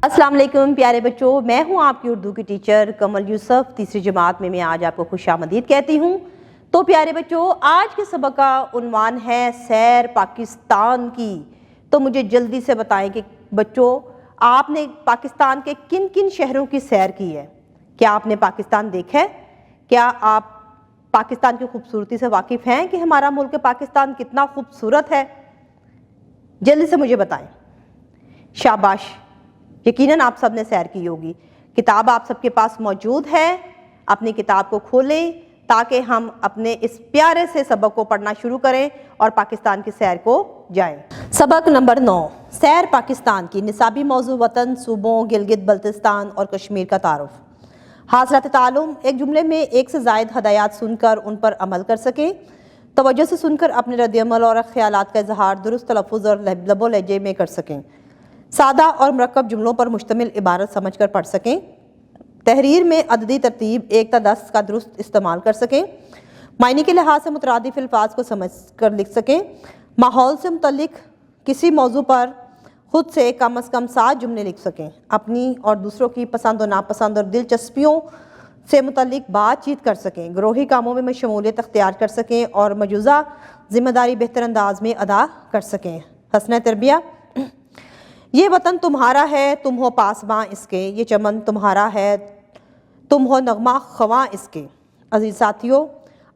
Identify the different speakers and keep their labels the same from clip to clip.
Speaker 1: अस्सलाम वालेकुम प्यारे बच्चों, मैं हूं आपकी उर्दू की टीचर कमल यूसुफ। तीसरी जमात में मैं आज आपको खुशामदीद कहती हूं। तो प्यारे बच्चों, आज के सबक का उन्वान है सैर पाकिस्तान की। तो मुझे जल्दी से बताएं कि बच्चों, आपने पाकिस्तान के किन किन शहरों की सैर की है? क्या आपने पाकिस्तान देखा है? क्या आप पाकिस्तान की खूबसूरती से वाकिफ़ हैं कि हमारा मुल्क पाकिस्तान कितना खूबसूरत है? जल्दी से मुझे बताएं। शाबाश, यकीनन आप सब ने सैर की होगी। किताब आप सबके पास मौजूद है। अपनी किताब को खोलें ताकि हम अपने इस प्यारे से सबक को पढ़ना शुरू करें और पाकिस्तान की सैर को जाएं। सबक नंबर 9, सैर पाकिस्तान की। निसाबी मौजू वतन, सूबों गिलगित बल्तिस्तान और कश्मीर का तारुफ। हासिलात तालुम, एक जुमले में एक से ज़ायद हदायत सुनकर उन पर अमल कर सकें। तवज्जो से सुनकर अपने रद्द-ए-अमल और ख्यालात का इजहार दुरुस्त तलफ़्फ़ुज़ और लबो लहजे में कर सकें। सादा और मरकब जुमलों पर मुश्तमिल इबारत समझकर पढ़ सकें। तहरीर में अददी तरतीब 1 ta 10 का दुरुस्त इस्तेमाल कर सकें। मायने के लिहाज से मुतरादिफ अल्फाज को समझ कर लिख सकें। माहौल से मुतल्लिक किसी मौजू पर खुद से कम अज़ कम 7 जुमले लिख सकें। अपनी और दूसरों की पसंद और नापसंद और दिलचस्पियों से मुतल्लिक बातचीत कर सकें। ग्रोही कामों में शमूलियत अख्तियार कर सकें और मौजूदा ज़िम्मेदारी बेहतर अंदाज में अदा कर सकें। हस्न तरबिया। ये वतन तुम्हारा है, तुम हो पासबां इसके। ये चमन तुम्हारा है, तुम हो नगमा ख़वां इसके। अज़ीज़ साथियों,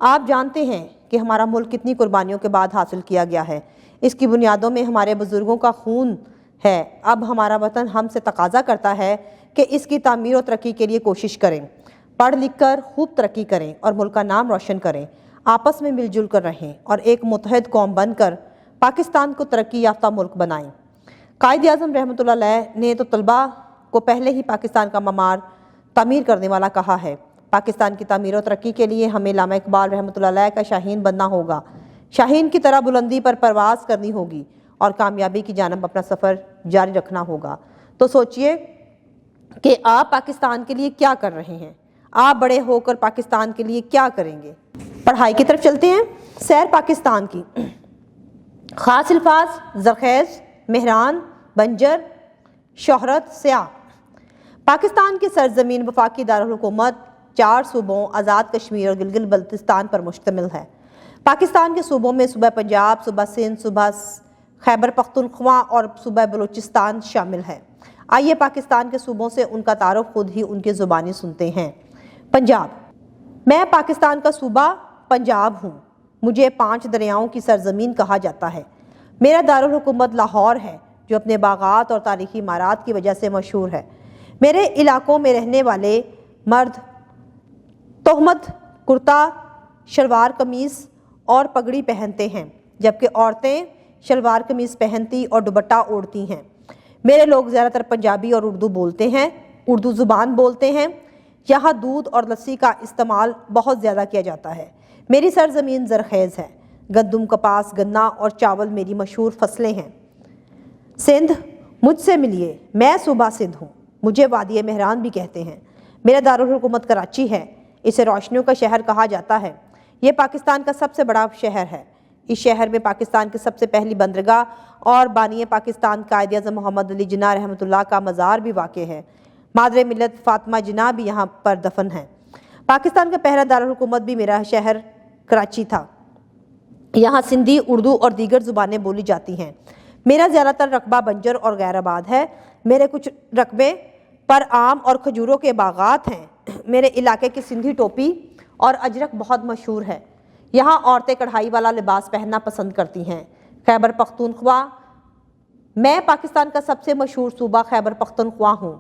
Speaker 1: आप जानते हैं कि हमारा मुल्क कितनी कुर्बानियों के बाद हासिल किया गया है। इसकी बुनियादों में हमारे बुज़ुर्गों का खून है। अब हमारा वतन हमसे तकाज़ा करता है कि इसकी तामीर और तरक्की के लिए कोशिश करें। पढ़ लिख कर खूब तरक्की करें और मुल्क का नाम रोशन करें। आपस में मिलजुल कर रहें और एक मुत्तहद कौम बनकर पाकिस्तान को तरक्की याफ्ता मुल्क बनाएं। कायद-ए-आज़म रहमतुल्लाह अलैह ने तो तलबा को पहले ही पाकिस्तान का ममार तामीर करने वाला कहा है। पाकिस्तान की तामीर और तरक्की के लिए हमें लामा इकबाल रहमतुल्लाह अलैह का शाहीन बनना होगा। शाहीन की तरह बुलंदी पर परवाज़ करनी होगी और कामयाबी की जानब अपना सफ़र जारी रखना होगा। तो सोचिए कि आप पाकिस्तान के लिए क्या कर रहे हैं। आप बड़े होकर पाकिस्तान के लिए क्या करेंगे? पढ़ाई की तरफ चलते हैं। सैर पाकिस्तान की। ख़ास अल्फाज: ज़रख़ेज़, मेहरान, बंजर, शोहरत, स्याह। पाकिस्तान की सरजमीन वफाकी दारुल हुकूमत 4 सूबों आज़ाद कश्मीर और गिलगित बल्तिस्तान पर मुश्तमिल है। पाकिस्तान के सूबों में सूबा पंजाब, सूबा सिंध, सूबा खैबर पख्तूनख्वा और सूबा बलूचिस्तान शामिल है। आइए पाकिस्तान के सूबों से उनका तारुफ खुद ही उनकी ज़ुबानी सुनते हैं। पंजाब। मैं पाकिस्तान का सूबा पंजाब हूँ। मुझे 5 दरियाओं की सरजमीन कहा जाता है। मेरा दारुल हुकूमत लाहौर है जो अपने बागात और तारीखी इमारात की वजह से मशहूर है। मेरे इलाकों में रहने वाले मर्द तोहमत, कुर्ता, शलवार कमीज़ और पगड़ी पहनते हैं, जबकि औरतें शलवार कमीज़ पहनती और दुपट्टा ओढ़ती हैं। मेरे लोग ज़्यादातर पंजाबी और उर्दू बोलते हैं, उर्दू ज़ुबान बोलते हैं। यहाँ दूध और लस्सी का इस्तेमाल बहुत ज़्यादा किया जाता है। मेरी सरजमीन ज़रख़ेज़ है। गंदम, कपास, गन्ना और चावल मेरी मशहूर फसलें हैं। सिंध। मुझसे मिलिए, मैं सूबा सिंध हूँ। मुझे वादी मेहरान भी कहते हैं। मेरा दारुल हुकूमत कराची है। इसे रोशनियों का शहर कहा जाता है। ये पाकिस्तान का सबसे बड़ा शहर है। इस शहर में पाकिस्तान की सबसे पहली बंदरगाह और बानी पाकिस्तान कायद-ए-आज़म मोहम्मद अली जिन्ना रहमतुल्लाह का मज़ार भी वाक़ है। मादरे मिल्लत फ़ातिमा जिन्ना भी यहाँ पर दफन है। पाकिस्तान का पहला दारुल हुकूमत भी मेरा शहर कराची था। यहाँ सिंधी, उर्दू और दीगर ज़ुबानें बोली जाती हैं। मेरा ज़्यादातर रकबा बंजर और गैराबाद है। मेरे कुछ रकबे पर आम और खजूरों के बागात हैं। मेरे इलाके की सिंधी टोपी और अजरक बहुत मशहूर है। यहाँ औरतें कढ़ाई वाला लिबास पहनना पसंद करती हैं। खैबर पख्तूनख्वा। मैं पाकिस्तान का सबसे मशहूर सूबा खैबर पख्तूनख्वा हूँ।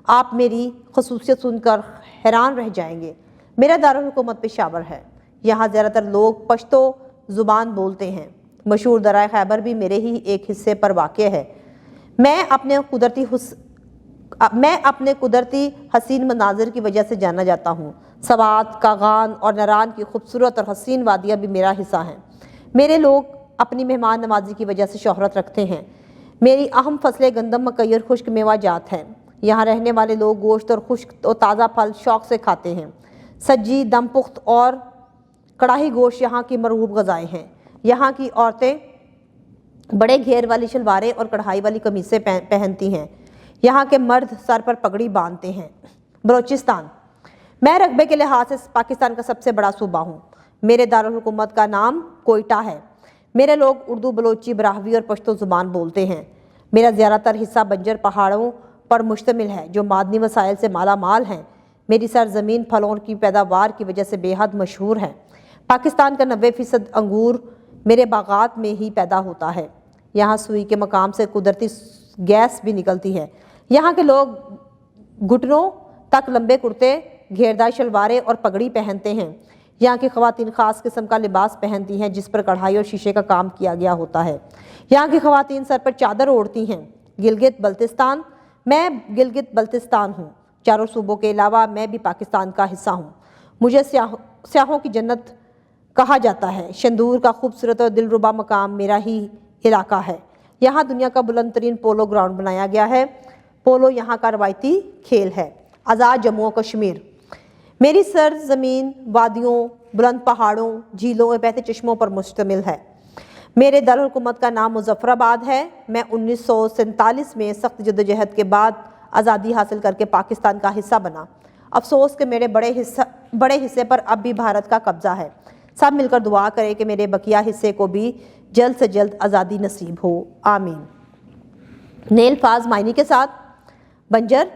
Speaker 1: आप मेरी खसूसियत सुनकर हैरान रह जाएंगे। मेरा दारुल हुकूमत पेशावर है। यहाँ ज़्यादातर लोग पश्तो ज़ुबान बोलते हैं। मशहूर दराए खैबर भी मेरे ही एक हिस्से पर वाक़ है। मैं अपने कुदरती हसीन मनाजिर की वजह से जाना जाता हूँ। सवात, कागान और नरान की खूबसूरत और हसीन वादियाँ भी मेरा हिस्सा हैं। मेरे लोग अपनी मेहमान नवाजी की वजह से शोहरत रखते हैं। मेरी अहम फसलें गंदम, मकई और खुश्क मेवा जात हैं। यहाँ रहने वाले लोग गोश्त और खुश्क और ताज़ा फल शौक़ से खाते हैं। सज्जी, दम पुख्त और कड़ाही गोश्त यहाँ की मरगूब ग़ज़ाएँ हैं। यहाँ की औरतें बड़े घेर वाली शलवारें और कढ़ाई वाली कमीज़ें पहनती हैं। یہاں کے مرد سر پر پگڑی باندھتے ہیں۔ بلوچستان، میں رقبے کے لحاظ سے پاکستان کا سب سے بڑا صوبہ ہوں۔ میرے دارالحکومت کا نام کوئٹہ ہے۔ میرے لوگ اردو، بلوچی، براہوی اور پشتو زبان بولتے ہیں۔ میرا زیادہ تر حصہ بنجر پہاڑوں پر مشتمل ہے جو معدنی وسائل سے مالا مال ہیں۔ میری سرزمین پھلوں کی پیداوار کی وجہ سے بے حد مشہور ہے۔ پاکستان کا 90% انگور میرے باغات میں ہی پیدا ہوتا ہے۔ یہاں سوئی کے مقام سے قدرتی گیس بھی نکلتی ہے۔ یہاں کے لوگ گھٹنوں تک لمبے کرتے، گھیردار شلواریں اور پگڑی پہنتے ہیں۔ یہاں کی خواتین خاص قسم کا لباس پہنتی ہیں جس پر کڑھائی اور شیشے کا کام کیا گیا ہوتا ہے۔ یہاں کی خواتین سر پر چادر اوڑھتی ہیں۔ گلگت بلتستان، میں گلگت بلتستان ہوں۔ چاروں صوبوں کے علاوہ میں بھی پاکستان کا حصہ ہوں۔ مجھے سیاحوں کی جنت کہا جاتا ہے۔ شندور کا خوبصورت اور دلربا مقام میرا ہی علاقہ ہے۔ یہاں دنیا کا بلند ترین پولو گراؤنڈ بنایا گیا ہے۔ پولو یہاں کا روایتی کھیل ہے۔ آزاد جموں و کشمیر، میری سرزمین وادیوں، بلند پہاڑوں، جھیلوں اور بہتے چشموں پر مشتمل ہے۔ میرے دارالحکومت کا نام مظفر آباد ہے۔ میں 1947 میں سخت جدوجہد کے بعد آزادی حاصل کر کے پاکستان کا حصہ بنا۔ افسوس کہ میرے بڑے حصے پر اب بھی بھارت کا قبضہ ہے۔ سب مل کر دعا کریں کہ میرے بقیہ حصے کو بھی جلد سے جلد آزادی نصیب ہو، آمین۔ نئے الفاظ معنی کے ساتھ: بنجر،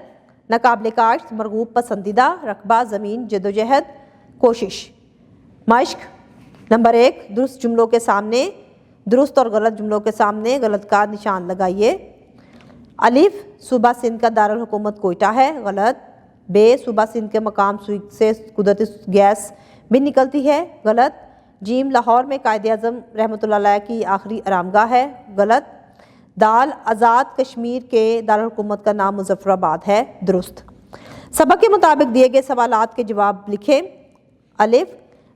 Speaker 1: ناقابل کاشت، مرغوب پسندیدہ، رقبہ، زمین، جدوجہد، کوشش۔ مشق نمبر 1، درست جملوں کے سامنے درست اور غلط جملوں کے سامنے غلط کا نشان لگائیے۔ الف، صوبہ سندھ کا دارالحکومت کوئٹہ ہے، غلط۔ ب، صوبہ سندھ کے مقام سوئی سے قدرتی گیس بھی نکلتی ہے، غلط۔ جیم، لاہور میں قائد اعظم رحمۃ اللہ علیہ کی آخری آرامگاہ ہے، غلط۔ دال، آزاد کشمیر کے دارالحکومت کا نام مظفر آباد ہے، درست۔ سبق کے مطابق دیے گئے سوالات کے جواب لکھیں۔ الف،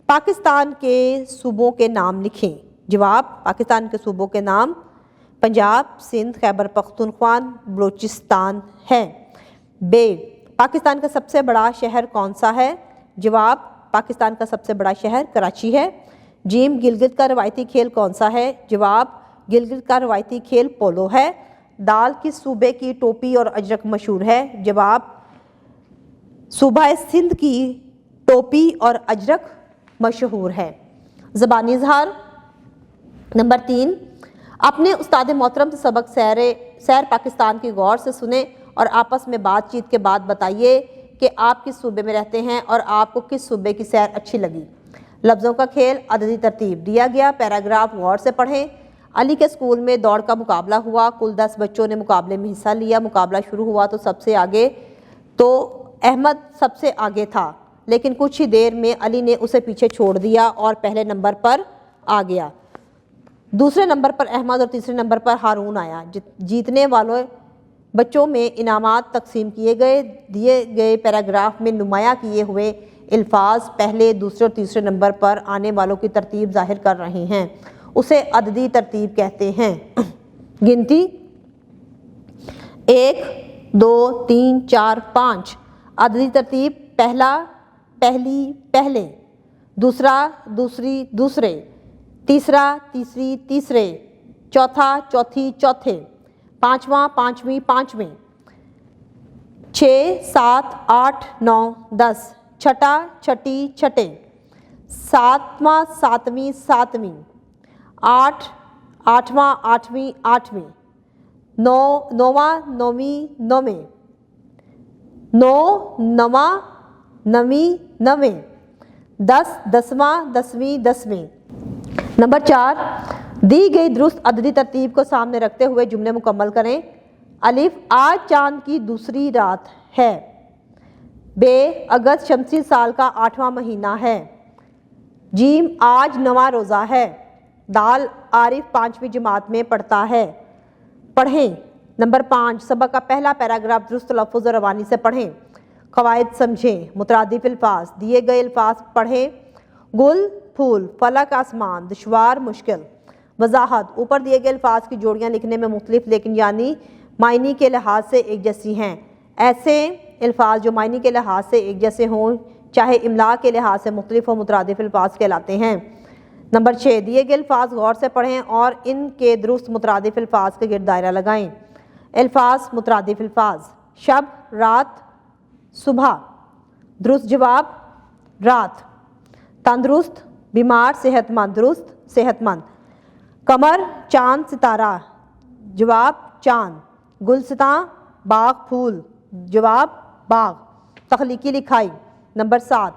Speaker 1: پاکستان کے صوبوں کے نام لکھیں۔ جواب: پاکستان کے صوبوں کے نام پنجاب، سندھ، خیبر پختونخوا، بلوچستان ہیں۔ ب، پاکستان کا سب سے بڑا شہر کون سا ہے؟ جواب: پاکستان کا سب سے بڑا شہر کراچی ہے۔ جیم، گلگت کا روایتی کھیل کون سا ہے؟ جواب: گلگت کا روایتی کھیل پولو ہے۔ دال، کس صوبے کی ٹوپی اور اجرک مشہور ہے؟ جواب: صوبہ سندھ کی ٹوپی اور اجرک مشہور ہے۔ زبانی اظہار نمبر 3، اپنے استاد محترم سے سبق سیر پاکستان کی غور سے سنیں اور آپس میں بات چیت کے بعد بتائیے کہ آپ کس صوبے میں رہتے ہیں اور آپ کو کس صوبے کی سیر اچھی لگی۔ لفظوں کا کھیل، عددی ترتیب دیا گیا، پیراگراف غور سے پڑھیں۔ علی کے اسکول میں دوڑ کا مقابلہ ہوا، کل 10 بچوں نے مقابلے میں حصہ لیا۔ مقابلہ شروع ہوا تو احمد سب سے آگے تھا، لیکن کچھ ہی دیر میں علی نے اسے پیچھے چھوڑ دیا اور پہلے نمبر پر آ گیا۔ دوسرے نمبر پر احمد اور تیسرے نمبر پر ہارون آیا۔ جیتنے والوں بچوں میں انعامات تقسیم کیے گئے۔ دیے گئے پیراگراف میں نمایاں کیے ہوئے الفاظ پہلے، دوسرے اور تیسرے نمبر پر آنے والوں کی ترتیب ظاہر کر رہے ہیں، اسے عددی ترتیب کہتے ہیں۔ گنتی 1 2 3 4 5۔ عددی ترتیب: پہلا پہلی پہلے، دوسرا دوسری دوسرے، تیسرا تیسری تیسرے، چوتھا چوتھی چوتھے، پانچواں پانچویں پانچویں، 6 7 8 9 10، چھٹا چھٹی چھٹے، ساتواں ساتویں ساتویں، 8 آٹھواں آٹھویں آٹھویں، نواں نویں نویں، 9 نواں نویں نویں، 10 دسواں دسویں دسویں۔ نمبر 4، دی گئی درست عددی ترتیب کو سامنے رکھتے ہوئے جملے مکمل کریں۔ الف، آج چاند کی دوسری رات ہے۔ ب، اگست شمسی سال کا 8واں مہینہ ہے۔ جیم، آج 9واں روزہ ہے۔ دال، عارف 5ویں جماعت میں پڑھتا ہے۔ پڑھیں۔ نمبر 5، سبق کا پہلا پیراگراف درست تلفظ اور روانی سے پڑھیں۔ قواعد سمجھیں۔ مترادف الفاظ، دیے گئے الفاظ پڑھیں۔ گل، پھول، فلک، آسمان، دشوار، مشکل۔ وضاحت، اوپر دیے گئے الفاظ کی جوڑیاں لکھنے میں مختلف لیکن یعنی معنی کے لحاظ سے ایک جیسی ہیں۔ ایسے الفاظ جو معنی کے لحاظ سے ایک جیسے ہوں چاہے املا کے لحاظ سے مختلف ہوں مترادف الفاظ کہلاتے ہیں۔ نمبر 6، دیے گئے الفاظ غور سے پڑھیں اور ان کے درست مترادف الفاظ کے گرد دائرہ لگائیں۔ الفاظ مترادف الفاظ، شب رات صبح، درست جواب رات، تندرست بیمار صحت مند درست صحت مند، قمر چاند ستارہ جواب چاند، گلستاں باغ پھول جواب باغ، تخلیقی لکھائی نمبر 7،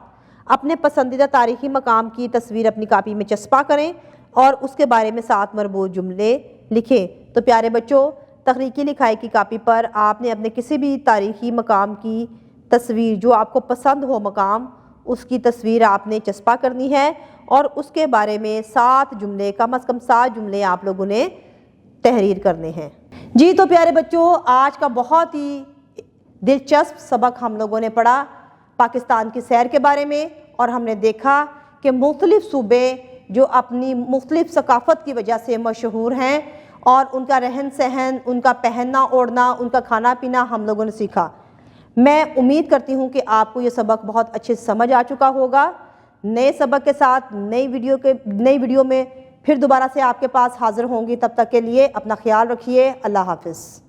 Speaker 1: اپنے پسندیدہ تاریخی مقام کی تصویر اپنی کاپی میں چسپاں کریں اور اس کے بارے میں 7 مربوط جملے لکھیں۔ تو پیارے بچوں، تخلیقی لکھائی کی کاپی پر آپ نے اپنے کسی بھی تاریخی مقام کی تصویر جو آپ کو پسند ہو مقام، اس کی تصویر آپ نے چسپاں کرنی ہے اور اس کے بارے میں 7 جملے کم از کم 7 جملے آپ لوگوں نے تحریر کرنے ہیں۔ جی تو پیارے بچوں، آج کا بہت ہی دلچسپ سبق ہم لوگوں نے پڑھا پاکستان کی سیر کے بارے میں، اور ہم نے دیکھا کہ مختلف صوبے جو اپنی مختلف ثقافت کی وجہ سے مشہور ہیں اور ان کا رہن سہن، ان کا پہننا اوڑھنا، ان کا کھانا پینا ہم لوگوں نے سیکھا۔ میں امید کرتی ہوں کہ آپ کو یہ سبق بہت اچھے سے سمجھ آ چکا ہوگا۔ نئے سبق کے ساتھ نئی ویڈیو میں پھر دوبارہ سے آپ کے پاس حاضر ہوں گی۔ تب تک کے لیے اپنا خیال رکھیے۔ اللہ حافظ۔